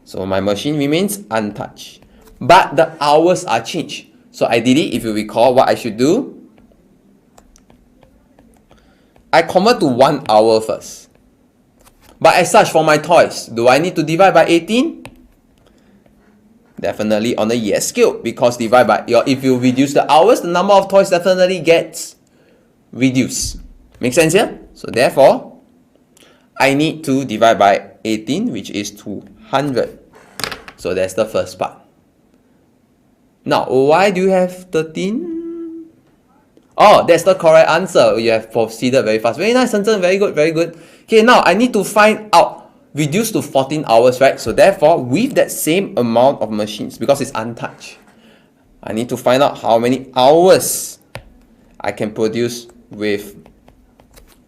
So my machine remains untouched. But the hours are changed. So ideally, if you recall what I should do, I convert to 1 hour first. But as such, for my toys, do I need to divide by 18? Definitely on the yes scale, because if you reduce the hours, the number of toys definitely gets reduced. Make sense here? So therefore, I need to divide by 18, which is 200. So that's the first part. Now, why do you have 13? Oh, that's the correct answer. You have proceeded very fast. Very nice, Shenzhen. Very good, very good. Okay, now I need to find out, reduce to 14 hours, right? So therefore, with that same amount of machines, because it's untouched, I need to find out how many hours I can produce with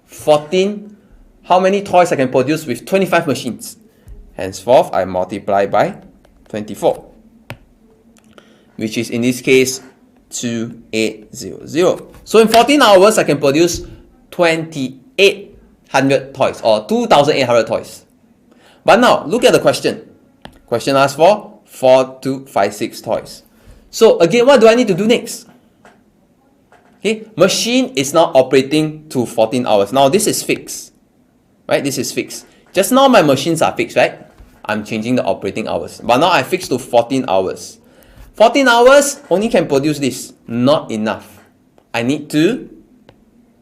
14, how many toys I can produce with 25 machines. Henceforth, I multiply by 24, which is in this case 2800. So in 14 hours, I can produce 2,800 toys, or 2,800 toys. But now, look at the question. Question asks for 4,256 toys. So again, what do I need to do next? Okay, machine is now operating to 14 hours. Now this is fixed, right? This is fixed. Just now my machines are fixed, right? I'm changing the operating hours. But now I fixed to 14 hours. 14 hours only can produce this. Not enough. I need to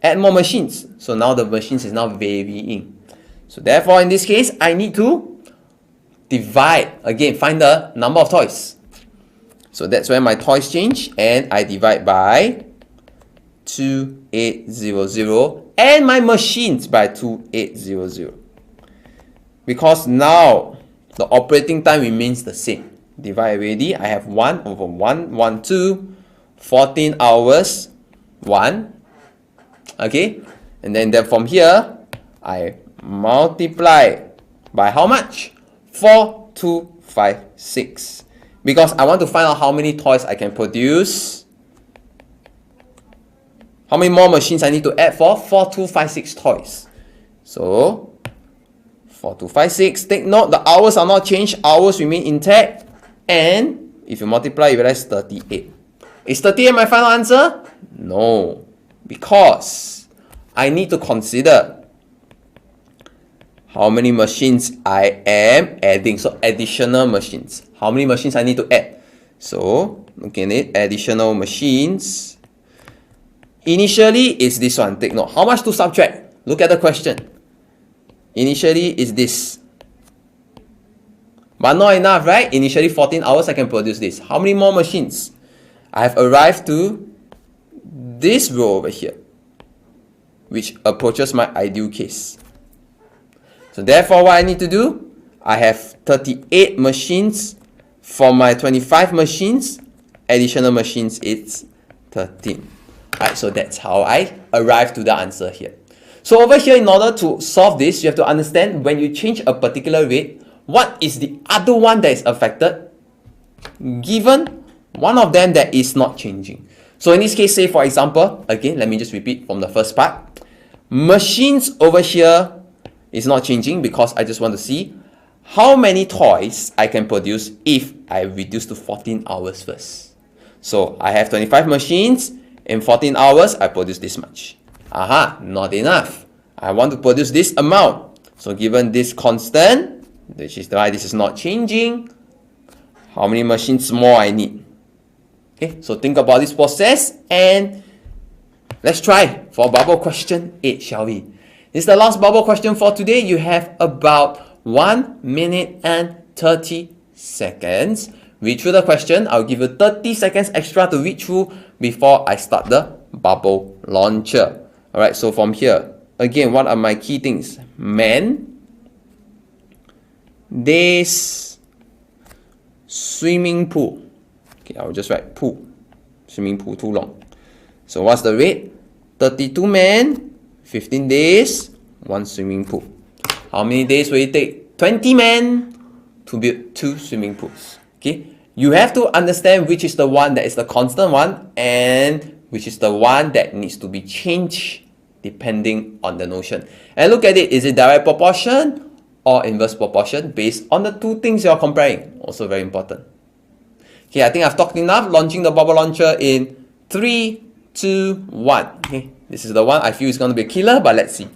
add more machines. So now the machines is now varying. So therefore, in this case, I need to divide. Again, find the number of toys. So that's where my toys change. And I divide by 2800. And my machines by 2800. Because now the operating time remains the same. Divide already. I have 1 over 1, 1, 2, 14 hours, 1. Okay. And then from here, I multiply by how much? 4,256. Because I want to find out how many toys I can produce. How many more machines I need to add for 4,256 toys. So 4,256. Take note, the hours are not changed. Hours remain intact. And if you multiply, you realize 38. Is 38 my final answer? No. Because I need to consider how many machines I am adding. So additional machines. How many machines I need to add? So looking at it, additional machines. Initially, it's this one. Take note. How much to subtract? Look at the question. Initially, is this. But not enough, right? Initially, 14 hours, I can produce this. How many more machines? I have arrived to this row over here, which approaches my ideal case. So therefore, what I need to do, I have 38 machines. For my 25 machines, additional machines, it's 13. Alright, so that's how I arrive to the answer here. So over here, in order to solve this, you have to understand when you change a particular rate, what is the other one that is affected, given one of them that is not changing. So in this case, say for example, again, let me just repeat from the first part. Machines over here is not changing because I just want to see how many toys I can produce if I reduce to 14 hours first. So I have 25 machines. In 14 hours, I produce this much. Aha, not enough. I want to produce this amount. So given this constant, which is why this is not changing, how many machines more I need? Okay, so think about this process and let's try for bubble question 8, shall we? This is the last bubble question for today. You have about 1 minute and 30 seconds. Read through the question. I'll give you 30 seconds extra to read through before I start the bubble launcher. Alright, so from here, again, what are my key things? Man, days, swimming pool. Okay, I'll just write pool. Swimming pool, too long. So what's the rate? 32 men, 15 days, 1 swimming pool. How many days will it take? 20 men to build 2 swimming pools. Okay, you have to understand which is the one that is the constant one and which is the one that needs to be changed depending on the notion. And look at it, is it direct proportion or inverse proportion based on the two things you're comparing? Also very important. Okay, I think I've talked enough. Launching the bubble launcher in 3, 2, 1. Okay, this is the one I feel is going to be a killer, but let's see.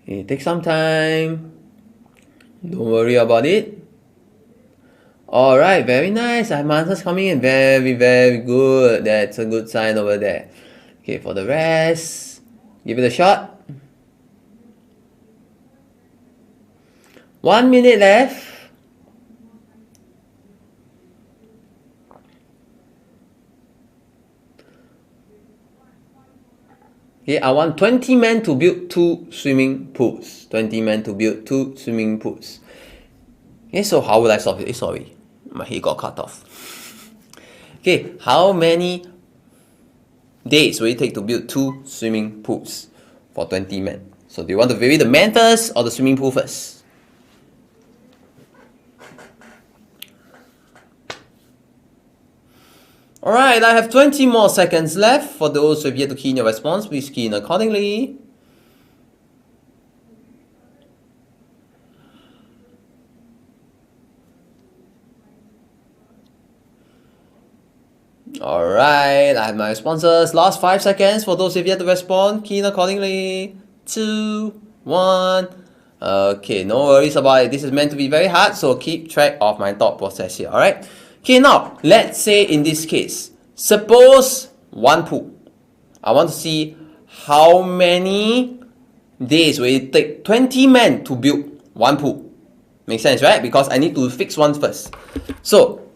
Okay, take some time. Don't worry about it. Alright, very nice. I have my answers coming in. Very, very good. That's a good sign over there. Okay, for the rest, give it a shot. 1 minute left. Okay, I want 20 men to build 2 swimming pools. 20 men to build 2 swimming pools. Okay, so how will I solve it? Sorry, my head got cut off. Okay, how many days will it take to build 2 swimming pools for 20 men? So do you want to vary the man first or the swimming pool first? Alright, I have 20 more seconds left. For those who have yet to key in your response, please key in accordingly. Alright, I have my responses. Last 5 seconds. For those who have yet to respond, key in accordingly. 2, 1. Okay, no worries about it. This is meant to be very hard, so keep track of my thought process here. Alright. Okay, now, let's say in this case, suppose 1 pool. I want to see how many days will it take 20 men to build 1 pool. Makes sense, right? Because I need to fix one first. So,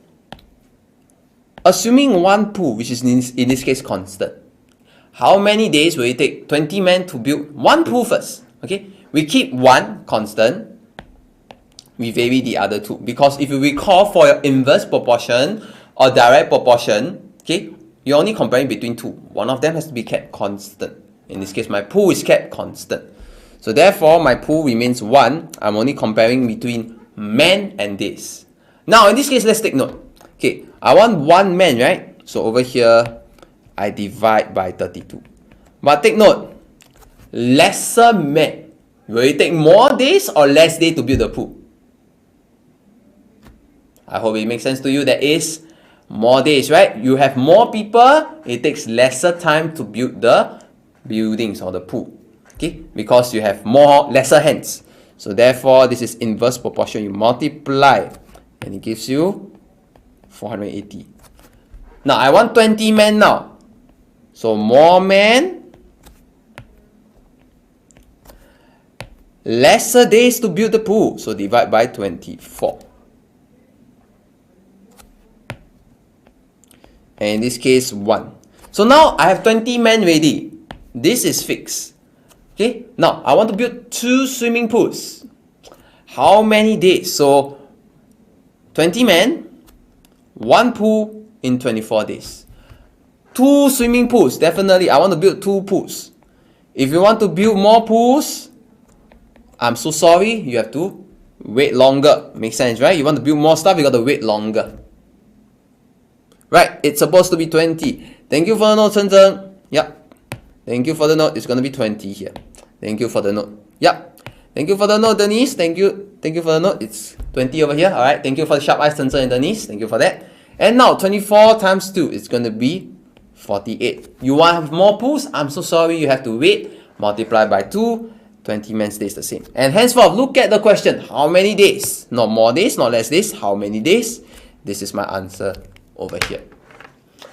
assuming 1 pool, which is in this case constant, how many days will it take 20 men to build 1 pool first? Okay, we keep 1 constant. We vary the other 2. Because if you recall, for your inverse proportion or direct proportion, okay, you're only comparing between 2. One of them has to be kept constant. In this case, my pool is kept constant. So therefore, my pool remains 1. I'm only comparing between men and days. Now, in this case, let's take note. Okay, I want 1 man, right? So over here, I divide by 32. But take note, lesser men Will it take more days or less days to build the pool? I hope it makes sense to you. That is more days, right? You have more people, it takes lesser time to build the buildings or the pool. Okay, because you have lesser hands. So therefore, this is inverse proportion. You multiply and it gives you 480. Now I want 20 men now. So more men, lesser days to build the pool. So divide by 24. And in this case, 1. So now I have 20 men ready. This is fixed. Okay, now I want to build 2 swimming pools. How many days? So 20 men, 1 pool in 24 days. 2 swimming pools, definitely I want to build 2 pools. If you want to build more pools, I'm so sorry, you have to wait longer. Makes sense, right? You want to build more stuff, you got to wait longer. Right, it's supposed to be 20. Thank you for the note, Chen Zheng. Yep. Thank you for the note. It's going to be 20 here. Thank you for the note. Yep. Thank you for the note, Denise. Thank you. Thank you for the note. It's 20 over here. Alright. Thank you for the sharp eyes, Chen Zheng and Denise. Thank you for that. And now 24 times 2 is going to be 48. You want to have more pools? I'm so sorry. You have to wait. Multiply by 2. 20 men stays the same. And henceforth, look at the question. How many days? Not more days, not less days. How many days? This is my answer over here.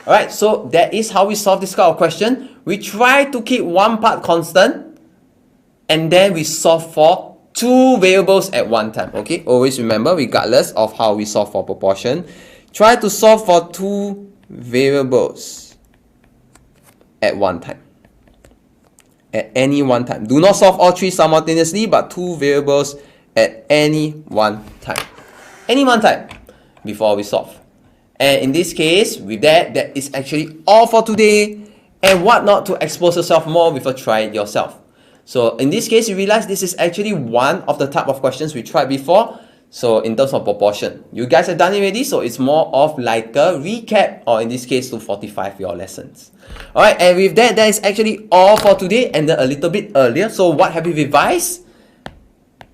Alright, so that is how we solve this kind of question. We try to keep one part constant and then we solve for 2 variables at one time. Okay, always remember, regardless of how we solve for proportion, try to solve for 2 variables at one time. At any one time. Do not solve all 3 simultaneously, but 2 variables at any one time. Any one time before we solve. And in this case, with that is actually all for today. And what not to expose yourself more with a try it yourself. So in this case, you realize this is actually one of the type of questions we tried before. So in terms of proportion, you guys have done it already. So it's more of like a recap, or in this case, to 45 your lessons. Alright, and with that is actually all for today, and then a little bit earlier. So what have you revised?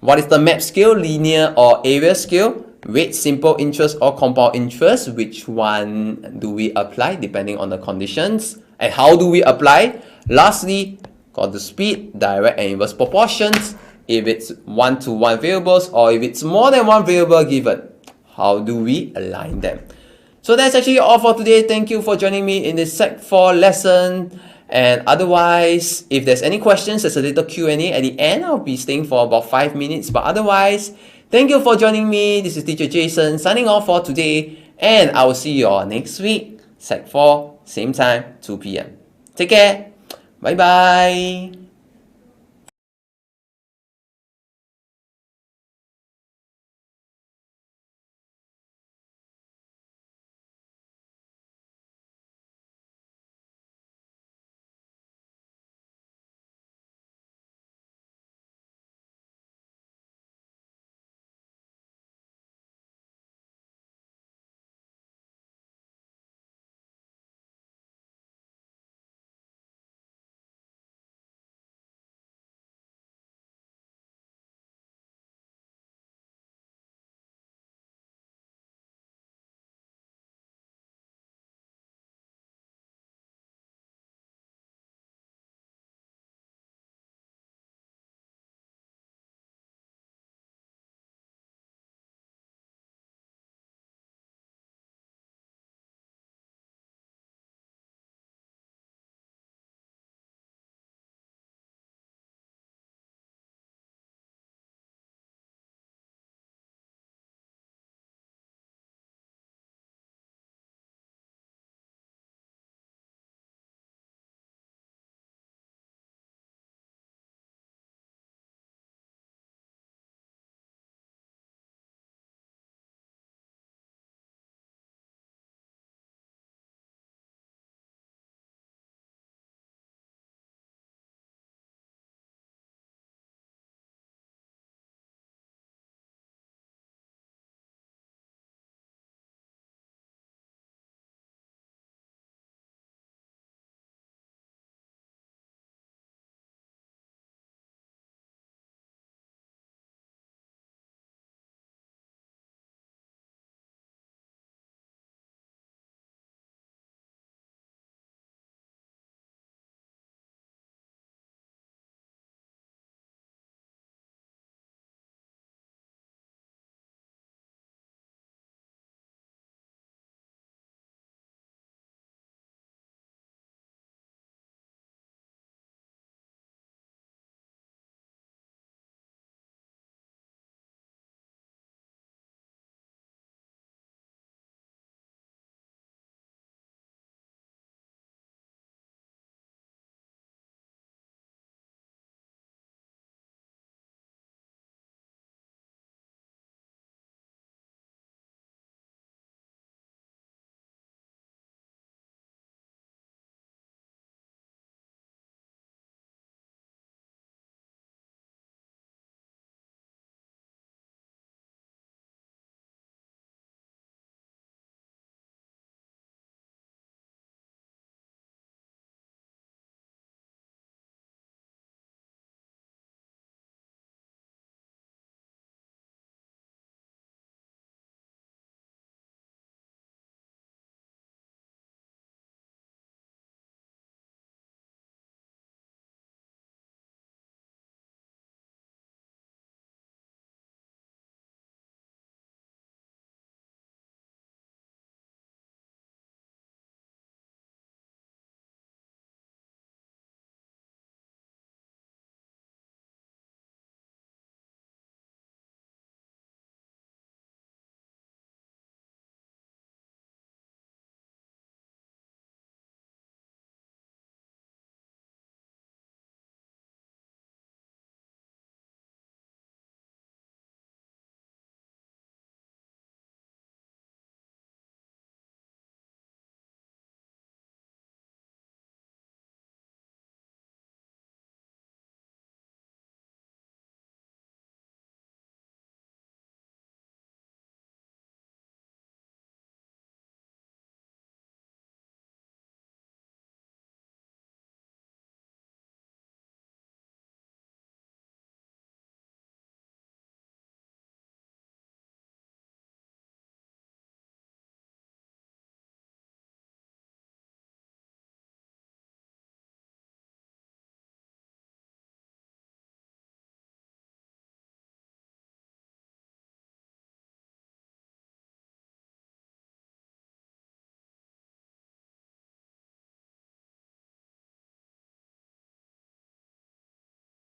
What is the map scale, linear or area scale? Rate, simple interest or compound interest, which one do we apply depending on the conditions, and how do we apply? Lastly, got the speed, direct and inverse proportions, if it's 1-to-1 variables or if it's more than 1 variable given, how do we align them? So that's actually all for today. Thank you for joining me in this Sec 4 lesson. And otherwise, if there's any questions, there's a little Q&A at the end. I'll be staying for about 5 minutes, but otherwise, thank you for joining me. This is Teacher Jason signing off for today, and I will see you all next week, Sec 4, same time, 2 p.m. Take care. Bye-bye.